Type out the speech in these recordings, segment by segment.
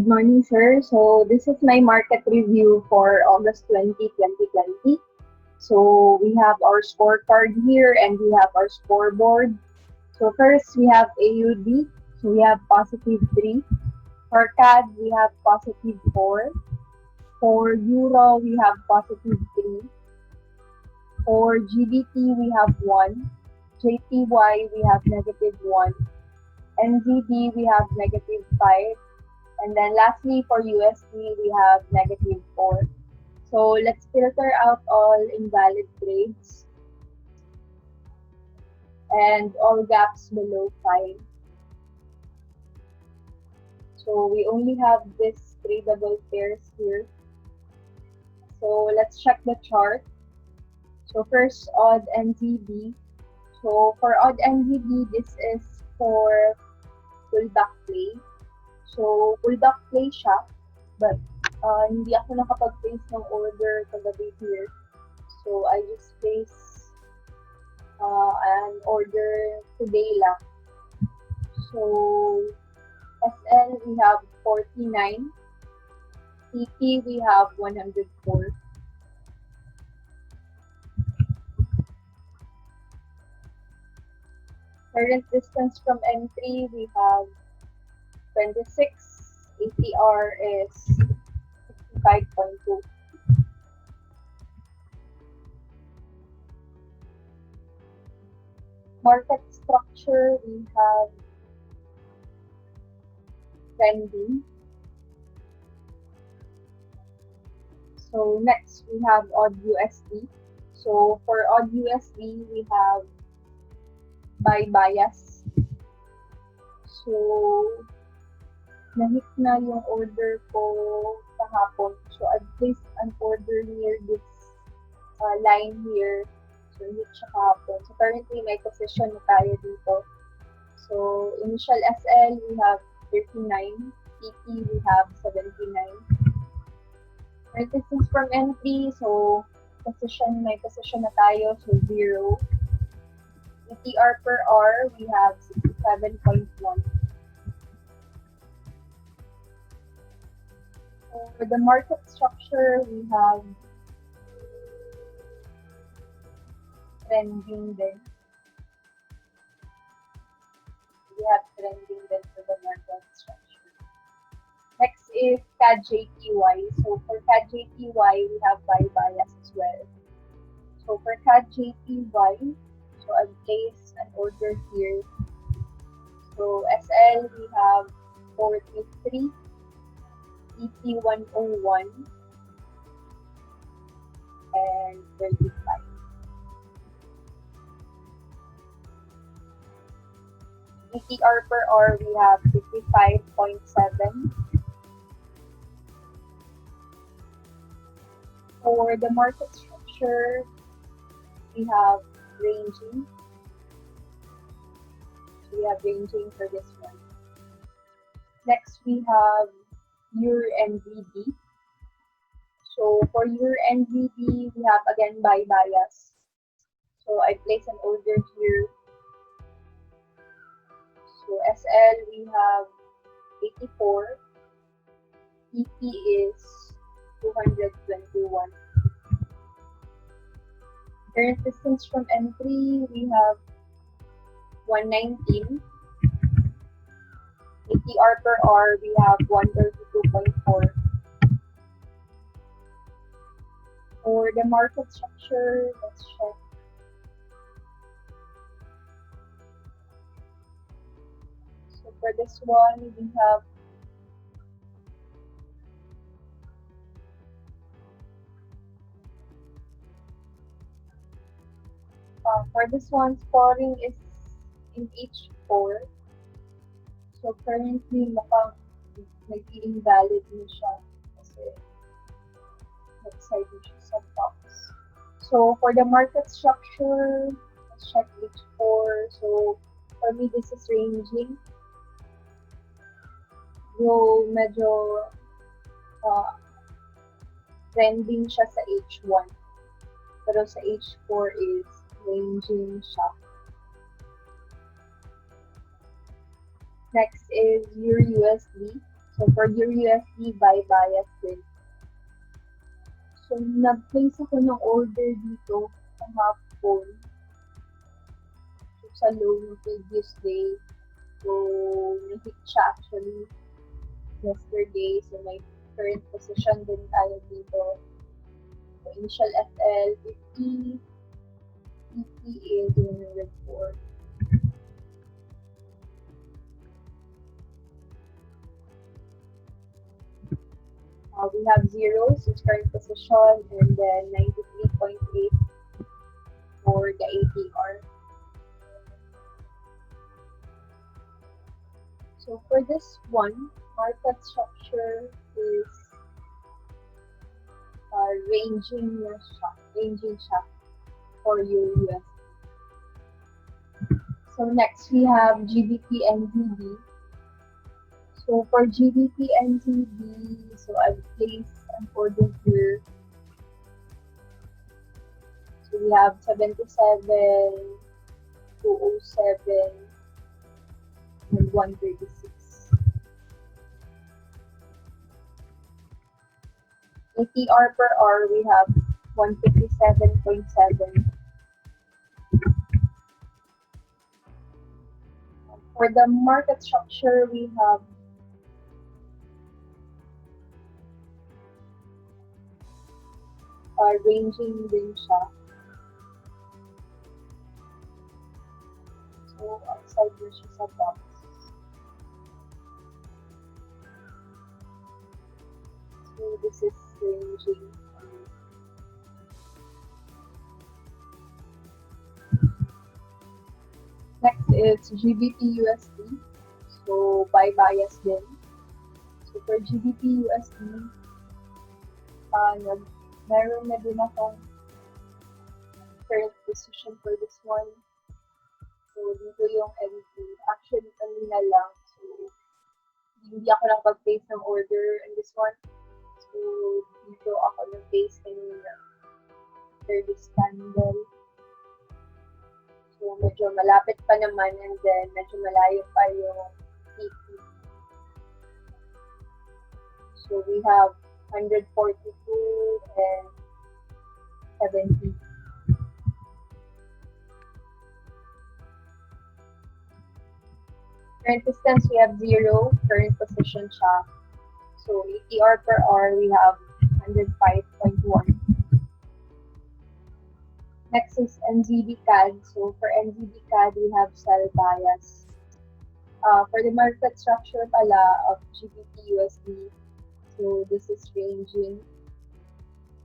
Good morning, sir. So this is my market review for August 2020. So we have our scorecard here and we have our scoreboard. So first we have AUD. So we have positive 3. For CAD, we have positive 4. For Euro, we have positive 3. For GBP, we have 1. JPY, we have negative 1. NZD, we have negative 5. And then lastly, for USD, we have negative 4. So let's filter out all invalid trades and all gaps below 5. So we only have this tradable pairs here. So let's check the chart. So first, odd NZD. So for odd NZD, this is for pullback play. So pullback play siya, but hindi ako nakapag-place ng order kagabi here. So I just place an order today lang. So SL we have 49. TP we have 104. Current distance from entry we have 26. ATR is 65.2. Market structure we have trending. So next we have odd USD. So for odd USD we have buy bias. So nahit na yung order ko kahapon. So I placed an order near this line here. So hit siya kahapon. So currently may position na tayo dito. So initial SL we have 39. TP we have 79. Resistance from entry. So may position na tayo. So 0. ETR per hour we have 67.1. For the market structure, we have trending then. We have trending then for the market structure. Next is CAD-JPY. So for CAD-JPY, we have buy bias as well. So for CAD-JPY, so I've placed an order here. So SL, we have 43. EP 101 and 25. ETR per hour we have 55.7. For the market structure, we have ranging. We have ranging for this one. Next we have Euro NZD. So for Euro NZD, we have again buy bias. So I place an order here. So SL we have 84. EP is 221. Current distance from entry we have 119. ATR per hour, we have 132.4. For the market structure, let's check. So for this one, we have for this one, scoring is in each 4. So currently, naging valid na siya kasi nag-side siya sa box. So for the market structure, let's check each 4. So for me, this is ranging. Yung medyo trending siya sa H1. Pero sa H4 is ranging siya. Next is Euro USD. So for your USD, buy bias din. So nag-place ako ng order dito kahapon. So sa low ng previous day. So na-hit siya actually yesterday. So may current position din tayo dito. So initial FL 50. PT is 104. We have zeros, its current position, and then 93.8 for the ATR. So for this one, market structure is ranging siya for your USD. So next we have GBP and ZB. So for GBP and ZB, so I've placed an order here. So we have 77, 207, and 136. ATR per hour, we have 157.7. For the market structure, we have ranging din siya. So, outside na siya sa box. So, this is ranging. Next is GBP USD. So, buy bias din. So, for GBP USD, meron na din akong current position for this one. So, dito yung MT. Actually, kanina lang. So, hindi ako nakapag-place ng order in this one. So, dito ako nag-place kanina. After this candle. So, medyo malapit pa naman and then medyo malayo pa yung PT. So, we have 142 and 70. Current distance, we have 0. Current position siya. So, ATR per hour, we have 105.1. Next is NZD CAD. So, for NZD CAD, we have sell bias. For the market structure pala of GBP USD, so this is ranging.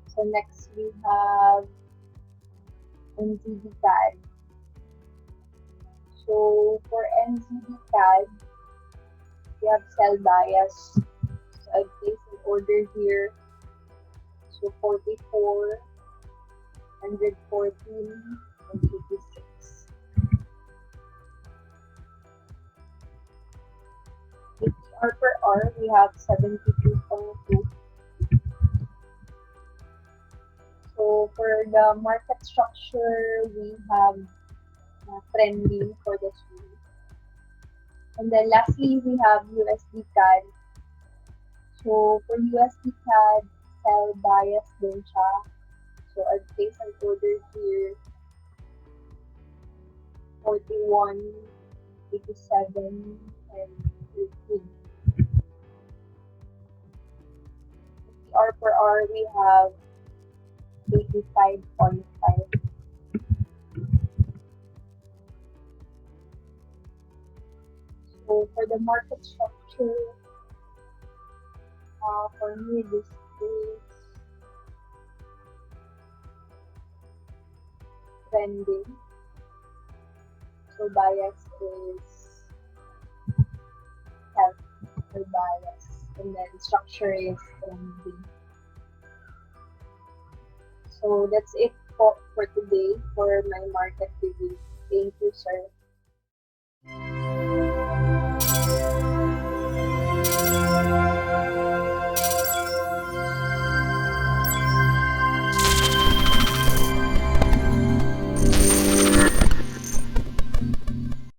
So next we have NZD CAD. So for NZD CAD, we have sell bias. So I placed an order here. So 44, 114, and 56. ATR per hour, we have 72.2. So for the market structure, we have trending for this one. And then lastly, we have USD CAD. So for USD CAD, sell bias din siya. So I've placed an order here. 41, 87, and 13. ATR per hour, we have 85.5. So for the market structure, for me this is trending. So bias is health or bias, and then structure is trending. So that's it for today for my market review. Thank you, sir.